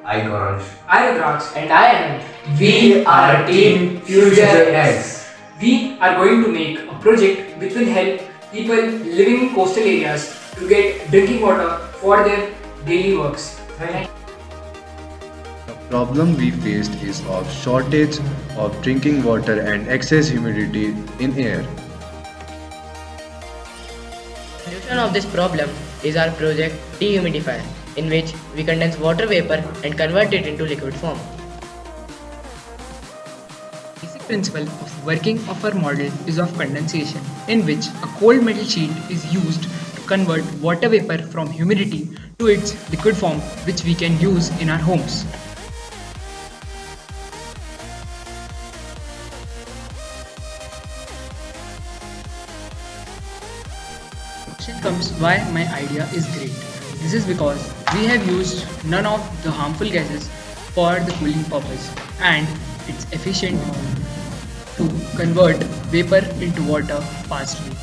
I Gaurav. I Rudraksh. And I am. We are Team Future X. We are going to make a project which will help people living in coastal areas to get drinking water for their daily works. The problem we faced is of shortage of drinking water and excess humidity in air. Solution of this problem is our project Dehumidifier, in which we condense water vapor and convert it into liquid form. Basic principle of working of our model is of condensation, in which a cold metal sheet is used to convert water vapor from humidity to its liquid form, which we can use in our homes. Question comes why my idea is great. This is because we have used none of the harmful gases for the cooling purpose, and it's efficient to convert vapor into water fastly.